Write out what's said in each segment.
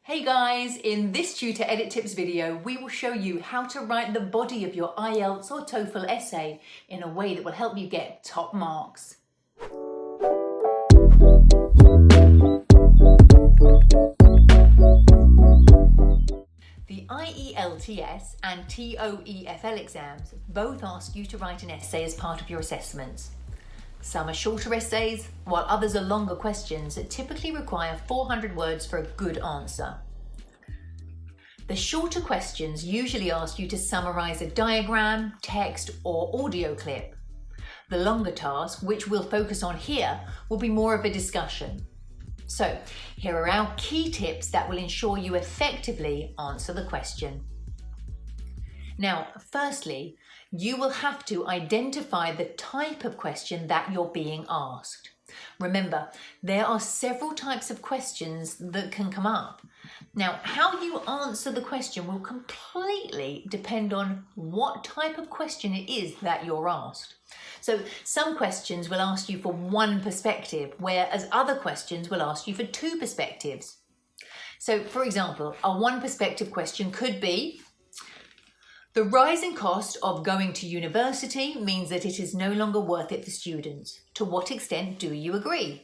Hey guys, in this Tutoredit tips video, we will show you how to write the body of your IELTS or TOEFL essay in a way that will help you get top marks. The IELTS and TOEFL exams both ask you to write an essay as part of your assessments. Some are shorter essays, while others are longer questions that typically require 400 words for a good answer. The shorter questions usually ask you to summarise a diagram, text or audio clip. The longer task, which we'll focus on here, will be more of a discussion. So, here are our key tips that will ensure you effectively answer the question. Now, firstly, you will have to identify the type of question that you're being asked. Remember, there are several types of questions that can come up. Now, how you answer the question will completely depend on what type of question it is that you're asked. So, some questions will ask you for one perspective, whereas other questions will ask you for two perspectives. So, for example, a one perspective question could be, the rising cost of going to university means that it is no longer worth it for students. To what extent do you agree?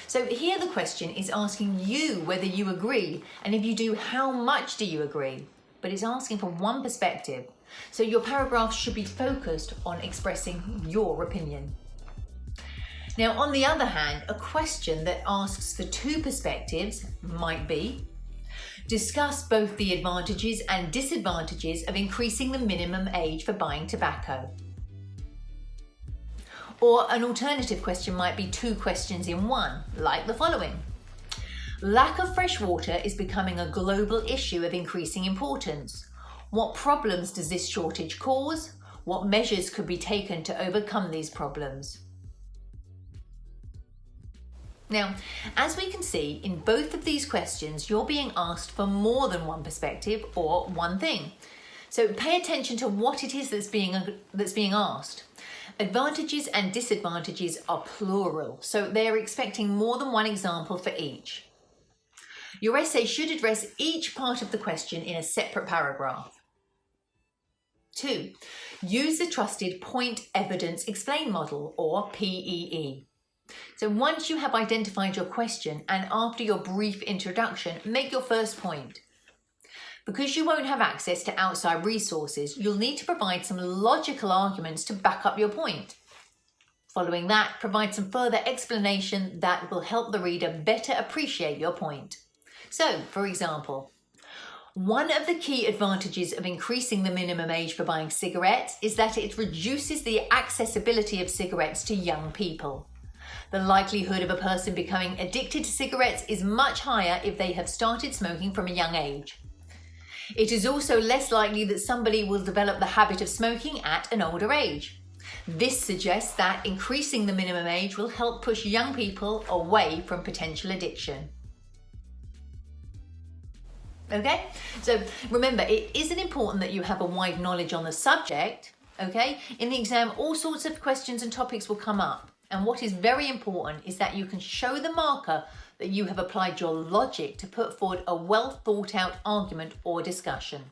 So here the question is asking you whether you agree, and if you do, how much do you agree? But it's asking for one perspective. So your paragraph should be focused on expressing your opinion. Now, on the other hand, a question that asks for two perspectives might be, discuss both the advantages and disadvantages of increasing the minimum age for buying tobacco. Or an alternative question might be two questions in one, like the following. Lack of fresh water is becoming a global issue of increasing importance. What problems does this shortage cause? What measures could be taken to overcome these problems? Now, as we can see, in both of these questions, you're being asked for more than one perspective or one thing. So pay attention to what it is that's being asked. Advantages and disadvantages are plural, so they're expecting more than one example for each. Your essay should address each part of the question in a separate paragraph. 2. Use the trusted Point Evidence Explain model, or PEE. So once you have identified your question and after your brief introduction, make your first point. Because you won't have access to outside resources, you'll need to provide some logical arguments to back up your point. Following that, provide some further explanation that will help the reader better appreciate your point. So, for example, one of the key advantages of increasing the minimum age for buying cigarettes is that it reduces the accessibility of cigarettes to young people. The likelihood of a person becoming addicted to cigarettes is much higher if they have started smoking from a young age. It is also less likely that somebody will develop the habit of smoking at an older age. This suggests that increasing the minimum age will help push young people away from potential addiction. Okay, so remember, it isn't important that you have a wide knowledge on the subject, okay? In the exam, all sorts of questions and topics will come up. And what is very important is that you can show the marker that you have applied your logic to put forward a well thought out argument or discussion.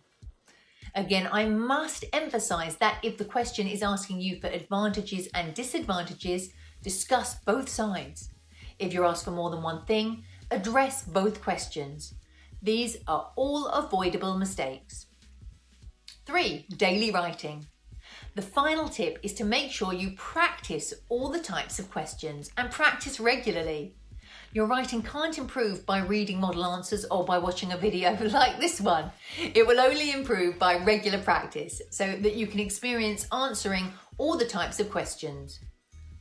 Again, I must emphasize that if the question is asking you for advantages and disadvantages, discuss both sides. If you're asked for more than one thing, address both questions. These are all avoidable mistakes. 3. Daily writing. The final tip is to make sure you practice all the types of questions and practice regularly. Your writing can't improve by reading model answers or by watching a video like this one. It will only improve by regular practice so that you can experience answering all the types of questions.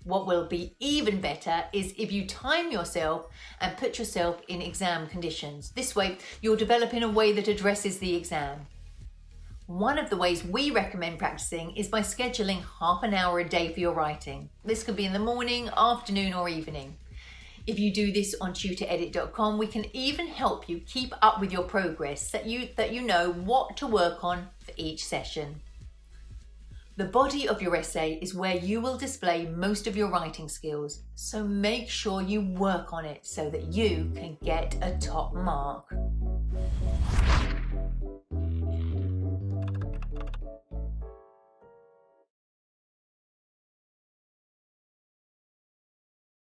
What will be even better is if you time yourself and put yourself in exam conditions. This way, you'll develop in a way that addresses the exam. One of the ways we recommend practicing is by scheduling half an hour a day for your writing. This could be in the morning, afternoon or evening. If you do this on Tutoredit.com, we can even help you keep up with your progress so that you know what to work on for each session. The body of your essay is where you will display most of your writing skills, so make sure you work on it so that you can get a top mark.